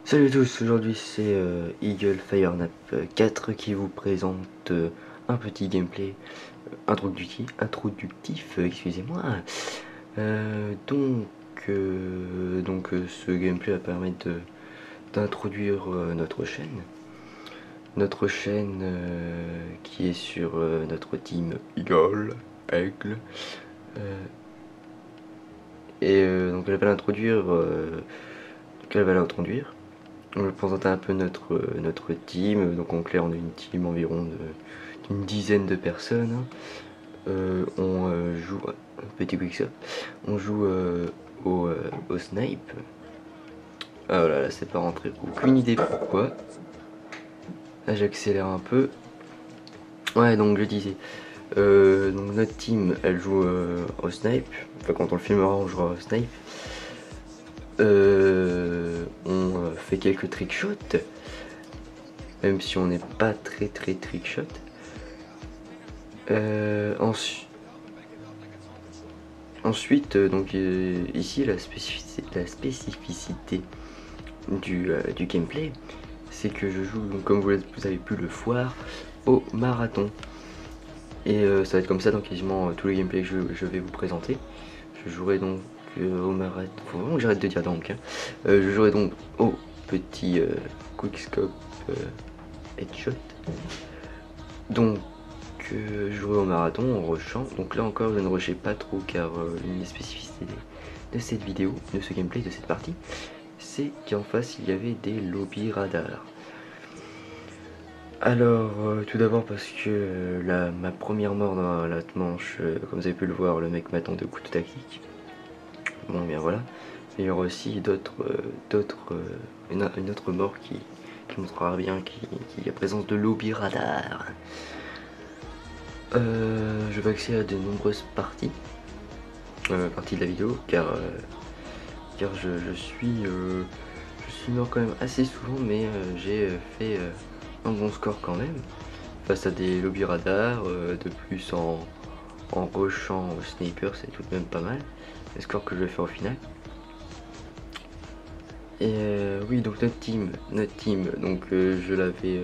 Salut à tous, aujourd'hui c'est Eagle Firenap 4 qui vous présente un petit gameplay introductif, excusez-moi. Ce gameplay va permettre d'introduire notre chaîne. Notre chaîne qui est sur notre team Eagle, Aigle. Donc elle va l'introduire. On va présenter un peu notre team. Donc en clair, on a une team environ d'une dizaine de personnes. On joue, petit quick on joue au snipe. Ah voilà, là c'est pas rentré. Aucune idée pourquoi. Là j'accélère un peu. Ouais, donc je disais. Donc notre team, elle joue au snipe. Enfin, quand on le filmera, on jouera au snipe. On fait quelques trickshots, même si on n'est pas très trickshot. Ensuite, ici la spécificité du gameplay, c'est que je joue, donc, comme vous avez pu le voir, au marathon. Et ça va être comme ça dans quasiment tous les gameplays que je vais vous présenter. Je jouerai donc au marathon, faut vraiment que j'arrête de dire donc, hein. Je jouerai donc au petit quickscope headshot. Donc je jouerai au marathon en rushant. Donc là encore je ne rushais pas trop car une des spécificités de cette vidéo, de ce gameplay, de cette partie, c'est qu'en face il y avait des lobby radars. Alors tout d'abord parce que ma première mort dans la manche, comme vous avez pu le voir, le mec m'attend de coups de tactique. Bon bien voilà. Il y aura aussi une autre mort qui montrera bien qu'il y a présence de lobby radar. Je vais accéder à de nombreuses parties de la vidéo car je suis mort quand même assez souvent, mais j'ai fait un bon score quand même face à des lobby radars. De plus en rushant au sniper, c'est tout de même pas mal le score que je vais faire au final. Et oui, donc notre team, donc je l'avais,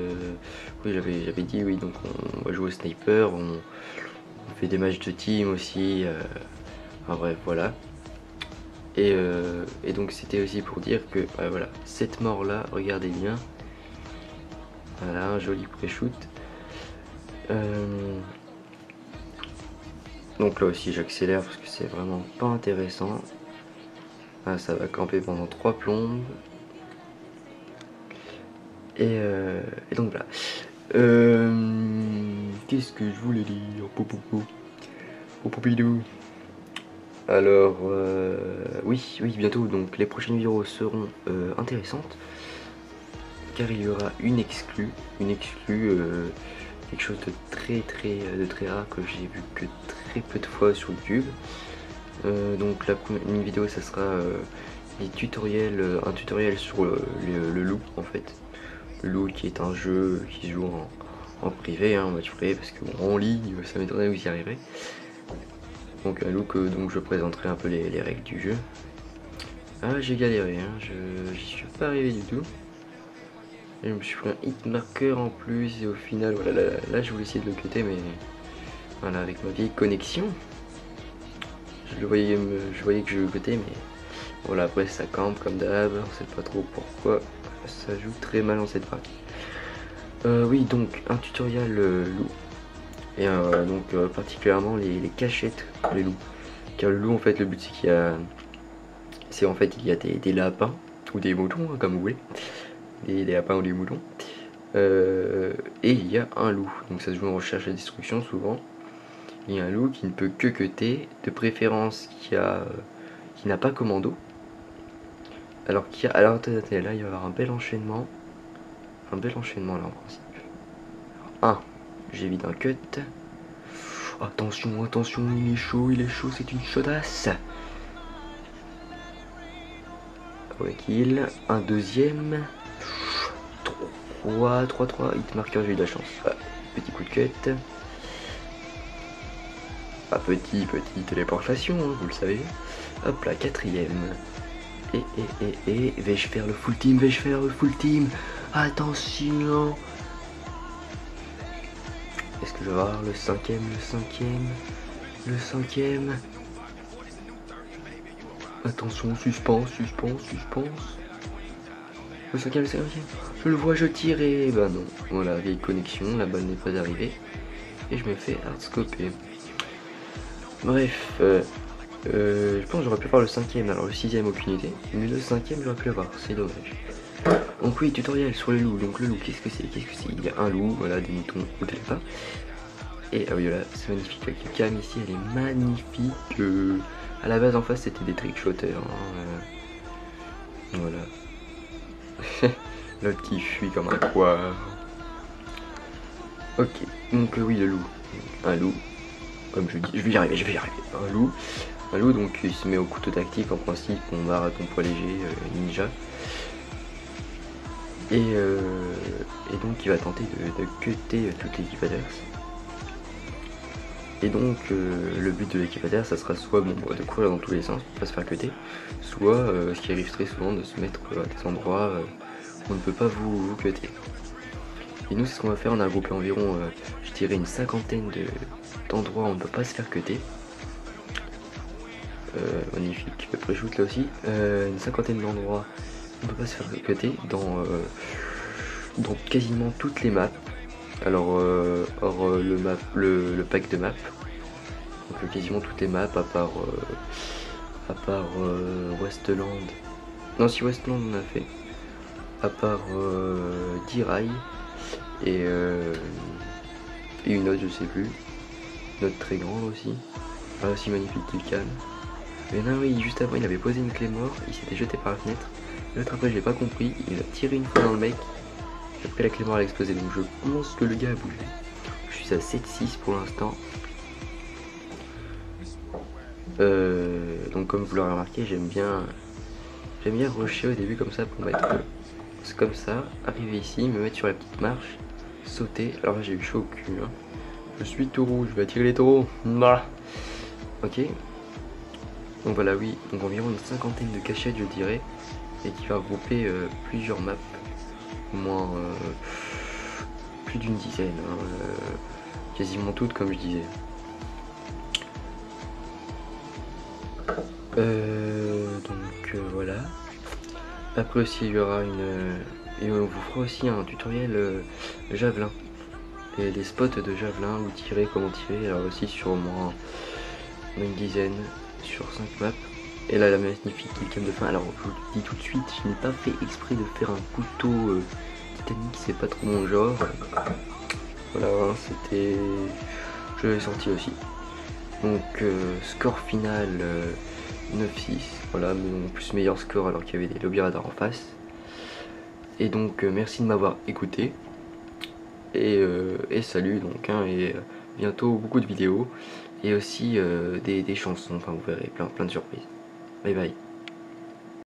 oui j'avais dit, oui, donc on va jouer au sniper, on fait des matchs de team aussi, enfin bref voilà. Et donc c'était aussi pour dire que voilà, cette mort là, regardez bien, voilà un joli pré-shoot. Donc là aussi j'accélère parce que c'est vraiment pas intéressant. Ah, ça va camper pendant 3 plombes. Et donc voilà. Qu'est-ce que je voulais dire? Popopidou. Alors oui, bientôt, donc les prochaines vidéos seront intéressantes car il y aura une exclue, quelque chose de très rare que j'ai vu que très peu de fois sur YouTube. Donc une vidéo, ça sera un tutoriel sur le loup en fait. Le loup qui est un jeu qui se joue en privé, hein, en mode privé, parce que bon, en ligne ça m'étonnerait que vous y arriverez. Donc un loup que donc je présenterai un peu les règles du jeu. Ah, j'ai galéré, hein, j'y suis pas arrivé du tout. Et je me suis pris un hit marker en plus, et au final voilà, là je voulais essayer de le cutter, mais voilà, avec ma vieille connexion je voyais que je le cutais, mais voilà, après ça campe comme d'hab, on sait pas trop pourquoi ça joue très mal en cette partie. Oui, donc un tutoriel loup, et particulièrement les cachettes pour les loups, car le loup en fait le but c'est qu'il y a des lapins ou des moutons, hein, comme vous voulez, des lapins ou des moutons, et il y a un loup, donc ça se joue en recherche et destruction souvent. Il y a un loup qui ne peut que cutter, de préférence qui n'a pas commando. Alors là il va y avoir un bel enchaînement là en principe. J'évite un cut. Attention, il est chaud, c'est une chaudasse. Ouais, kill. Un deuxième. 3, hit marqueur, j'ai eu de la chance. Petit coup de cut. Petit téléportation, hein, vous le savez. Hop là, quatrième. Et vais-je faire le full team? Vais-je faire le full team? Attention! Est-ce que je vais avoir le cinquième? Le cinquième? Attention, suspense. Le cinquième. Je le vois, je tire et bah non. Voilà, vieille connexion, la balle n'est pas arrivée. Et je me fais hardscoper. Bref, je pense que j'aurais pu avoir le cinquième, alors le sixième aucune idée. Mais le cinquième j'aurais pu l'avoir, c'est dommage. Donc oui, tutoriel sur le loup. Donc le loup, qu'est-ce que c'est? Il y a un loup, voilà, des moutons ou des lapins. Et ah oui voilà, c'est magnifique, la webcam ici elle est magnifique. À la base en face c'était des trickshotters. Voilà. L'autre qui fuit comme un poire. Ok, donc oui le loup. Un loup, comme je dis, je vais y arriver. Un loup donc il se met au couteau tactique en principe, on marathon poids léger, ninja. Et donc il va tenter de cutter toute l'équipe adverse. Et donc le but de l'équipe adverse ça sera soit de courir dans tous les sens pour pas se faire cutter, soit ce qui arrive très souvent de se mettre à des endroits où on ne peut pas vous cutter. Et nous c'est ce qu'on va faire, on a regroupé environ je dirais une cinquantaine d'endroits où on ne peut pas se faire cutter. Magnifique, le pré-shoot là aussi. Une cinquantaine d'endroits où on ne peut pas se faire cutter dans quasiment toutes les maps. Alors hors le pack de maps, donc quasiment toutes les maps à part Westland. Non, si Westland on a fait, à part D-Rail et une autre je sais plus, une autre très grande aussi. Ah aussi magnifique Kilkan. Mais non oui, juste avant il avait posé une clé mort, il s'était jeté par la fenêtre. L'autre après je l'ai pas compris, il a tiré une fois dans le mec. Après la clé mort a explosé, donc je pense que le gars a bougé. Je suis à 7-6 pour l'instant. Donc comme vous l'aurez remarqué, j'aime bien rusher au début comme ça pour mettre comme ça, arriver ici, me mettre sur la petite marche, sauter. Alors là j'ai eu chaud au cul. Hein. Je suis taureau, je vais attirer les taureaux. Bah. Ok. Donc voilà oui, donc environ une cinquantaine de cachettes je dirais, et qui va regrouper plusieurs maps. Au moins plus d'une dizaine, hein, quasiment toutes comme je disais. Voilà. Après aussi il y aura et on vous fera aussi un tutoriel javelin. Les spots de javelin, où tirer, comment tirer, alors aussi sur au moins une dizaine, sur 5 maps. Et là la magnifique killcam de fin. Alors je vous le dis tout de suite, je n'ai pas fait exprès de faire un couteau Titanic, c'est pas trop mon genre. Voilà, hein, c'était... Je l'ai sorti aussi. Donc score final 9-6, voilà, mon plus meilleur score alors qu'il y avait des lobby radars en face. Et donc merci de m'avoir écouté. Et salut donc, hein, et bientôt beaucoup de vidéos. Et aussi des chansons, enfin vous verrez plein de surprises. Bye bye.